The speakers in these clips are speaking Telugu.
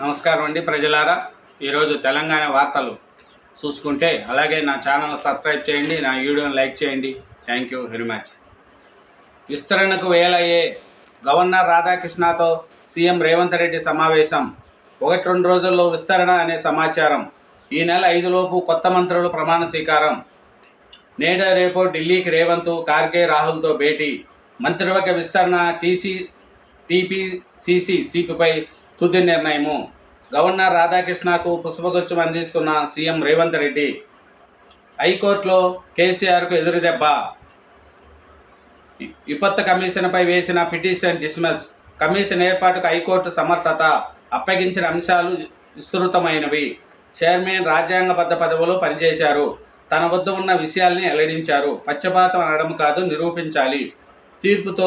నమస్కారం అండి ప్రజలారా. ఈరోజు తెలంగాణ వార్తలు చూసుకుంటే, అలాగే నా ఛానల్ సబ్స్క్రైబ్ చేయండి, నా వీడియోని లైక్ చేయండి. Thank you very much. విస్తరణకు వేలయ్యే గవర్నర్ రాధాకృష్ణతో సీఎం రేవంత్ రెడ్డి సమావేశం. 1-2 రోజుల్లో విస్తరణ అనే సమాచారం. ఈ నెల 5 లోపు కొత్త మంత్రులు ప్రమాణ స్వీకారం. నేడు రేపు ఢిల్లీకి రేవంత్, ఖార్గే, రాహుల్తో భేటీ. మంత్రివర్గ విస్తరణ, టీపీసీసీ సీపీపై తుది నిర్ణయము. గవర్నర్ రాధాకృష్ణకు పుష్పగుచ్చం అందిస్తున్న సీఎం రేవంత్ రెడ్డి. హైకోర్టులో కేసీఆర్కు ఎదురుదెబ్బ. విపత్తు కమిషన్పై వేసిన పిటిషన్ డిస్మిస్. కమిషన్ ఏర్పాటుకు హైకోర్టు సమర్థత. అప్పగించిన అంశాలు విస్తృతమైనవి. చైర్మన్ రాజ్యాంగబద్ధ పదవులు పనిచేశారు. తన వద్ద ఉన్న విషయాల్ని వెల్లడించారు. పక్షపాతం అనడం కాదు, నిరూపించాలి. తీర్పుతో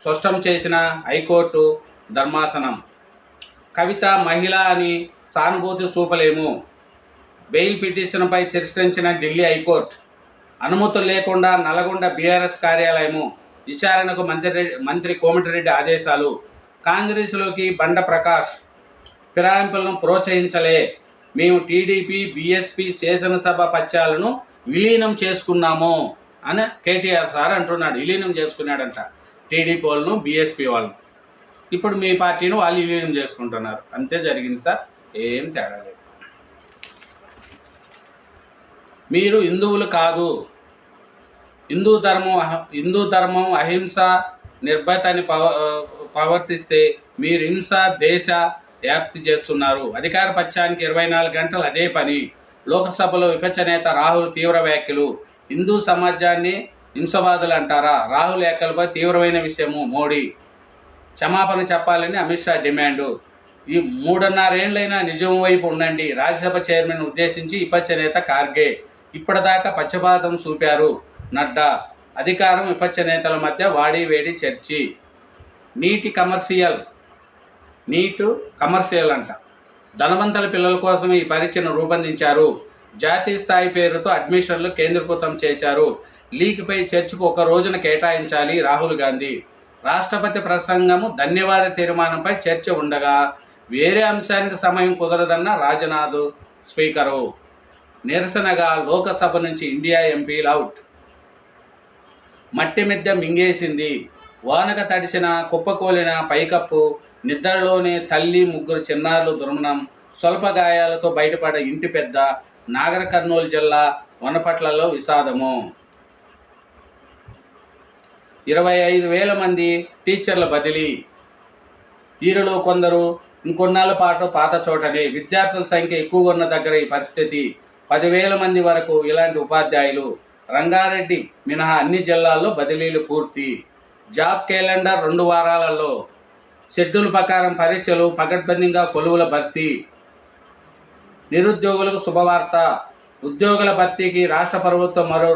స్పష్టం చేసిన హైకోర్టు ధర్మాసనం. కవిత మహిళ అని సానుభూతి చూపలేము. బెయిల్ పిటిషన్పై తిరస్కరించిన ఢిల్లీ హైకోర్టు. అనుమతులు లేకుండా నల్గొండ బీఆర్ఎస్ కార్యాలయము. విచారణకు మంత్రి కోమటిరెడ్డి ఆదేశాలు. కాంగ్రెస్లోకి బండ ప్రకాష్. ఫిరాయింపులను ప్రోత్సహించలే. మేము టీడీపీ, బీఎస్పీ శాసనసభ పక్షాలను విలీనం చేసుకున్నాము అని కేటీఆర్ సార్ అంటున్నాడు. విలీనం చేసుకున్నాడంట టీడీపీ వాళ్ళను, బీఎస్పీ వాళ్ళను. ఇప్పుడు మీ పార్టీని వాళ్ళు విలీనం చేసుకుంటున్నారు. అంతే జరిగింది సార్, ఏం తేడా లేదు. మీరు హిందువులు కాదు. హిందూ ధర్మం అహింస నిర్భయతని ప్రవర్తిస్తే మీరు హింస, దేశ వ్యాప్తి చేస్తున్నారు. అధికార పక్షానికి 24 గంటలు అదే పని. లోక్సభలో విపక్ష నేత రాహుల్ తీవ్ర వ్యాఖ్యలు. హిందూ సమాజాన్ని హింసవాదులు అంటారా? రాహుల్ వ్యాఖ్యలపై తీవ్రమైన విషయము. మోడీ క్షమాపణ చెప్పాలని అమిత్ షా డిమాండు. ఈ 3.5 ఏళ్లైనా నిజం వైపు ఉండండి. రాజ్యసభ చైర్మన్ ఉద్దేశించి విపక్ష నేత ఖార్గే. ఇప్పటిదాకా పక్షపాతం చూపారు నడ్డా. అధికారం, విపక్ష నేతల మధ్య వాడి వేడి చర్చి. నీట్ కమర్షియల్ అంట. ధనవంతుల పిల్లల కోసం ఈ పరీక్షను రూపొందించారు. జాతీయ స్థాయి పేరుతో అడ్మిషన్లు కేంద్రీకృతం చేశారు. లీక్పై చర్చకు 1 రోజున కేటాయించాలి రాహుల్ గాంధీ. రాష్ట్రపతి ప్రసంగము, ధన్యవాద తీర్మానంపై చర్చ ఉండగా వేరే అంశానికి సమయం కుదరదన్న రాజ్నాథ్. స్పీకరు నిరసనగా లోకసభ నుంచి ఇండియా ఎంపీలు అవుట్. మట్టి మిద్దె మింగేసింది. వానక తడిసిన కుప్పకూలిన పైకప్పు. నిద్రలోనే తల్లి, 3 చిన్నారులు దుర్మరణం. స్వల్ప గాయాలతో బయటపడ్డ ఇంటి పెద్ద. నాగర్ కర్నూలు జిల్లా వనపట్లలో విషాదము. 25,000 మంది టీచర్ల బదిలీ. వీరిలో కొందరు ఇంకొన్నాళ్ళ పాటు పాత చోటనే. విద్యార్థుల సంఖ్య ఎక్కువగా ఉన్న దగ్గర ఈ పరిస్థితి. 10,000 మంది వరకు ఇలాంటి ఉపాధ్యాయులు. రంగారెడ్డి మినహా అన్ని జిల్లాల్లో బదిలీలు పూర్తి. జాబ్ క్యాలెండర్ 2 వారాలలో. షెడ్యూల్ ప్రకారం పరీక్షలు, పకడ్బందీగా కొలువుల భర్తీ. నిరుద్యోగులకు శుభవార్త. ఉద్యోగుల భర్తీకి రాష్ట్ర ప్రభుత్వం మరో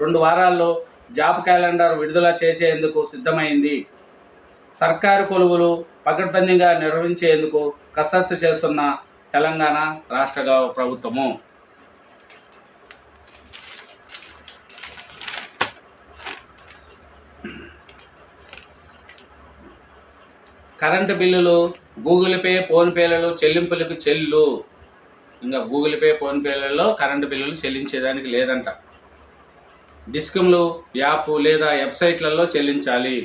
2 వారాల్లో జాబ్ క్యాలెండర్ విడుదల చేసేందుకు సిద్ధమైంది. సర్కారు కొలువులు పకడ్బందీగా నిర్వహించేందుకు కసరత్తు చేస్తున్న తెలంగాణ రాష్ట్ర ప్రభుత్వము. కరెంటు బిల్లులు, గూగుల్ పే, ఫోన్పేలలో చెల్లింపులకు ఇంకా గూగుల్ పే, ఫోన్పేలలో కరెంటు బిల్లులు చెల్లించేదానికి లేదంట. డిస్కమ్లు, యాప్ లేదా వెబ్సైట్లలో చెల్లించాలి.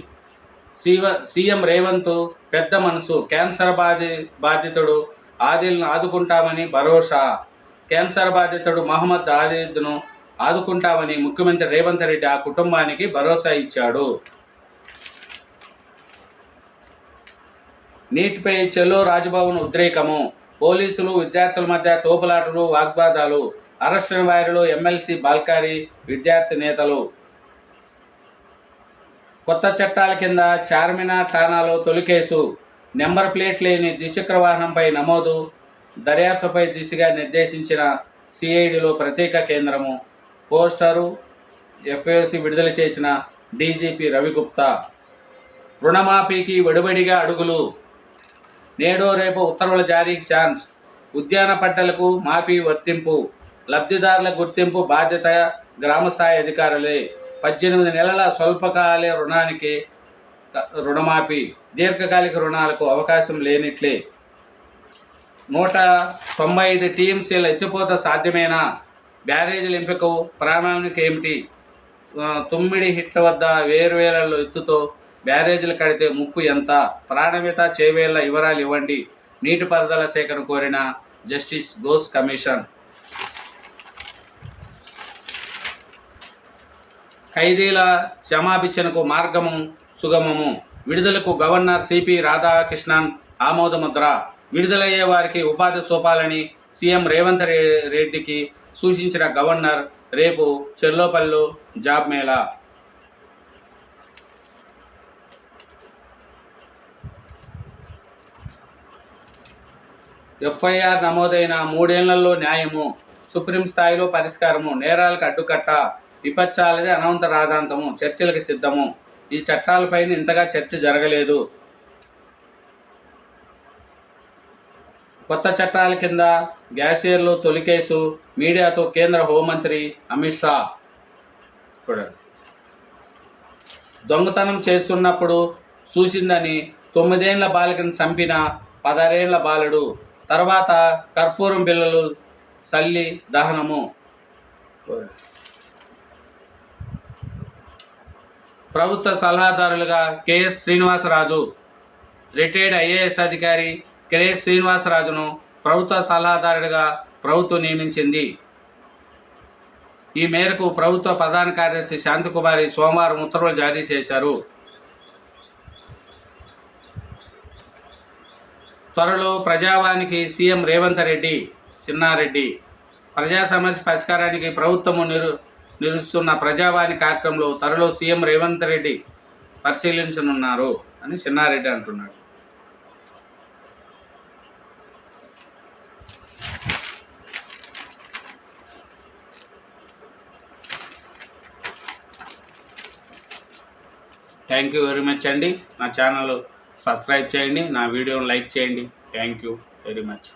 సీఎం రేవంత్ పెద్ద మనసు. క్యాన్సర్ బాధితుడు ఆదిల్ను ఆదుకుంటామని భరోసా. క్యాన్సర్ బాధితుడు మహమ్మద్ ఆదిల్ను ఆదుకుంటామని ముఖ్యమంత్రి రేవంత్ రెడ్డి ఆ కుటుంబానికి భరోసా ఇచ్చాడు. నీటిపై చెల్లో రాజ్భవన్ ఉద్రేకము. పోలీసులు, విద్యార్థుల మధ్య తోపులాటలు, వాగ్వాదాలు. అరెస్టు వారిలో ఎమ్మెల్సీ బాల్కారి, విద్యార్థి నేతలు. కొత్త చట్టాల కింద చార్మినార్ ఠాణాలో తొలి కేసు. నెంబర్ ప్లేట్ లేని ద్విచక్ర వాహనంపై నమోదు. దర్యాప్తుపై దిశగా నిర్దేశించిన సిఐడిలో ప్రత్యేక కేంద్రము. పోస్టరు ఎఫ్ఓసి విడుదల చేసిన డీజీపీ రవిగుప్తా. రుణమాఫీకి విడివడిగా అడుగులు. నేడో రేపు ఉత్తర్వుల జారీకి ఛాన్స్. ఉద్యాన పంటలకు మాఫీ వర్తింపు. లబ్ధిదారుల గుర్తింపు బాధ్యత గ్రామస్థాయి అధికారులే. 18 నెలల స్వల్పకాల రుణానికి రుణమాఫీ, దీర్ఘకాలిక రుణాలకు అవకాశం లేనిట్లే. 195 టీఎంసీల ఎత్తిపోత సాధ్యమేనా? బ్యారేజీల ఎంపికకు ప్రణాళిక ఏమిటి? 9 హిట్ల వద్ద వేర్వేల ఎత్తుతో బ్యారేజీలు కడితే ముప్పు ఎంత? ప్రాణమిత చేవేళ్ల వివరాలు ఇవ్వండి. నీటిపారుదల శాఖను కోరిన జస్టిస్ ఘోష్ కమిషన్. ఖైదీల క్షమాభిక్షణకు మార్గము సుగమము. విడుదలకు గవర్నర్ సిపి రాధాకృష్ణన్ ఆమోదముద్ర. విడుదలయ్యే వారికి ఉపాధి చూపాలని సీఎం రేవంత్ రెడ్డికి సూచించిన గవర్నర్. రేపు చెర్లోపల్లిలో జాబ్ మేళా. ఎఫ్ఐఆర్ నమోదైన 3 ఏళ్లలో న్యాయము. సుప్రీం స్థాయిలో పరిష్కారము. నేరాలకు అడ్డుకట్ట. విపక్షాలదే అనంత రాధాంతము. చర్చలకు సిద్ధము. ఈ చట్టాలపైన ఇంతగా చర్చ జరగలేదు. కొత్త చట్టాల కింద గ్యాసియర్లు తొలి కేసు. మీడియాతో కేంద్ర హోంమంత్రి అమిత్ షా. దొంగతనం చేస్తున్నప్పుడు చూసిందని 9 ఏళ్ల బాలికను చంపిన 16 ఏళ్ల బాలుడు. తర్వాత కర్పూరం బిళ్ళలు చల్లి దహనము. ప్రభుత్వ సలహాదారులుగా కెఎస్ శ్రీనివాసరాజు. రిటైర్డ్ ఐఏఎస్ అధికారి కెఎస్ శ్రీనివాసరాజును ప్రభుత్వ సలహాదారుడిగా ప్రభుత్వం నియమించింది. ఈ మేరకు ప్రభుత్వ ప్రధాన కార్యదర్శి శాంతికుమారి సోమవారం ఉత్తర్వులు జారీ చేశారు. త్వరలో ప్రజావానికి సీఎం రేవంత్ రెడ్డి. చిన్నారెడ్డి. ప్రజా సమస్య పరిష్కారానికి ప్రభుత్వము నిర్వహిస్తున్న ప్రజావాణి కార్యక్రమంలో త్వరలో సీఎం రేవంత్ రెడ్డి పరిశీలించనున్నారు అని చిన్నారెడ్డి అంటున్నాడు. థ్యాంక్ యూ వెరీ మచ్ అండి. నా ఛానల్ సబ్స్క్రైబ్ చేయండి, నా వీడియోని లైక్ చేయండి. Thank you very much.